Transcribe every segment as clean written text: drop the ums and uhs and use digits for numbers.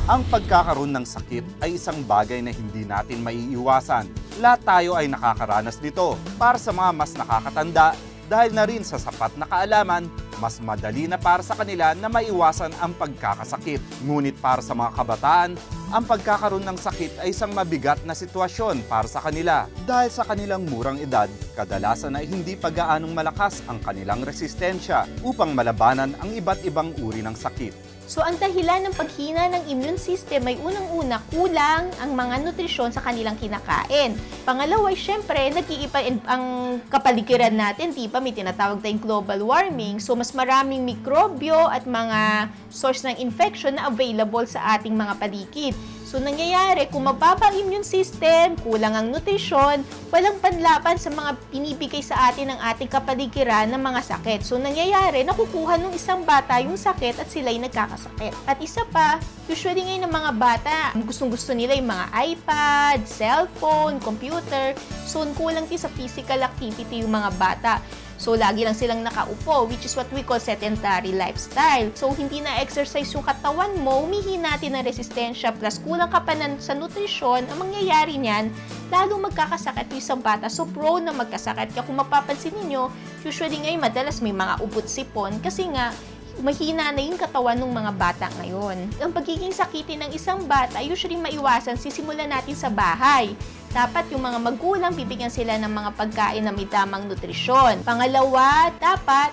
Ang pagkakaroon ng sakit ay isang bagay na hindi natin maiiwasan. Lahat tayo ay nakakaranas nito. Para sa mga mas nakakatanda, dahil na rin sa sapat na kaalaman, mas madali na para sa kanila na maiwasan ang pagkakasakit. Ngunit para sa mga kabataan, ang pagkakaroon ng sakit ay isang mabigat na sitwasyon para sa kanila. Dahil sa kanilang murang edad, kadalasan ay hindi pa gaanong malakas ang kanilang resistensya upang malabanan ang iba't ibang uri ng sakit. So, ang dahilan ng paghina ng immune system ay unang-una kulang ang mga nutrisyon sa kanilang kinakain. Pangalawa, syempre, nag-iiba ang kapaligiran natin. Diba, may tinatawag tayong global warming. So, mas maraming mikrobyo at mga source ng infection na available sa ating mga paligid. So, nangyayari, kung mababa ang immune system, kulang ang nutrisyon, walang panlaban sa mga pinibigay sa atin ng ating kapaligiran ng mga sakit. So, nangyayari, nakukuha ng isang bata yung sakit at sila'y nagkakasakit. At isa pa, usually ngayon ng mga bata, gustong-gusto nila yung mga iPad, cellphone, computer. So, kulang din sa physical activity yung mga bata. So, lagi lang silang nakaupo, which is what we call sedentary lifestyle. So, hindi na-exercise yung katawan mo, humihina natin ang resistensya, plus kulang ka pa sa nutrisyon, ang mangyayari niyan, lalo magkakasakit yung isang bata. So, prone na magkasakit. Kaya kung mapapansin ninyo, usually ngayon madalas may mga ubot-sipon kasi nga, mahina na yung katawan ng mga bata ngayon. Ang pagiging sakitin ng isang bata, usually maiwasan, sisimulan natin sa bahay. Dapat yung mga magulang, bibigyan sila ng mga pagkain na may tamang nutrisyon. Pangalawa, dapat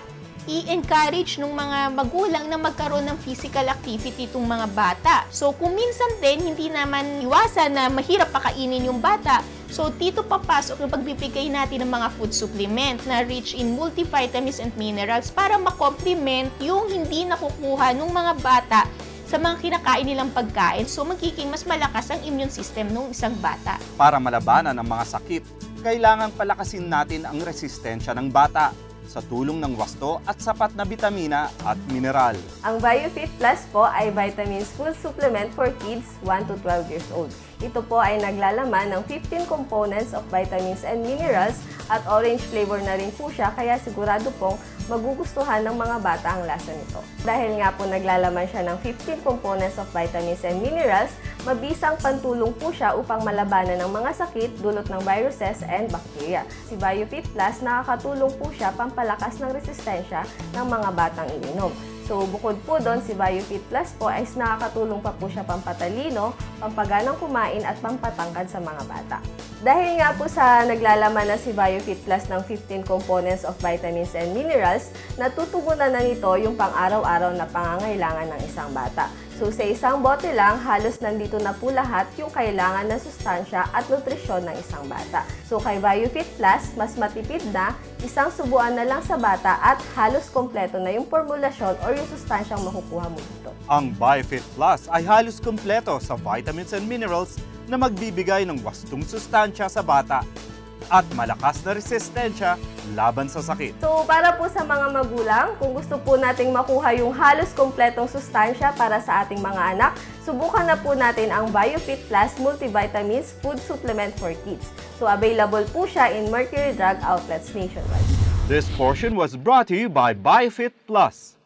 i-encourage ng mga magulang na magkaroon ng physical activity itong mga bata. So, kung minsan din, hindi naman iwasan na mahirap pakainin yung bata, so, dito papasok yung pagbibigay natin ng mga food supplement na rich in multivitamins and minerals para makomplement yung hindi nakukuha ng mga bata sa mga kinakain nilang pagkain. So, magiging mas malakas ang immune system ng isang bata. Para malabanan ang mga sakit, kailangang palakasin natin ang resistensya ng bata sa tulong ng wasto at sapat na bitamina at mineral. Ang BioFit Plus po ay vitamins food supplement for kids 1 to 12 years old. Ito po ay naglalaman ng 15 components of vitamins and minerals at orange flavor na rin po siya, kaya sigurado pong magugustuhan ng mga bata ang lasa nito. Dahil nga po naglalaman siya ng 15 components of vitamins and minerals, mabisang pantulong po siya upang malabanan ng mga sakit dulot ng viruses and bacteria. Si BioFit Plus, nakakatulong po siya pampalakas ng resistensya ng mga batang ininom. So, bukod po doon, si BioFit Plus po ay nakakatulong pa po siya pampatalino, pampaganang kumain at pampatangkad sa mga bata. Dahil nga po sa naglalaman na si BioFit Plus ng 15 components of vitamins and minerals, natutugunan na nito yung pang-araw-araw na pangangailangan ng isang bata. So, sa isang bote lang, halos nandito na po lahat yung kailangan na sustansya at nutrisyon ng isang bata. So, kay BioFit Plus, mas matipid na, isang subuan na lang sa bata at halos kompleto na yung formulasyon or yung sustansyang makukuha mo dito. Ang BioFit Plus ay halos kompleto sa vitamins and minerals na magbibigay ng wastong sustansya sa bata at malakas na resistensya laban sa sakit. So, para po sa mga magulang, kung gusto po nating makuha yung halos kompletong sustansya para sa ating mga anak, subukan na po natin ang BioFit Plus Multivitamins Food Supplement for Kids. So, available po siya in Mercury Drug Outlets nationwide. This portion was brought to you by BioFit Plus.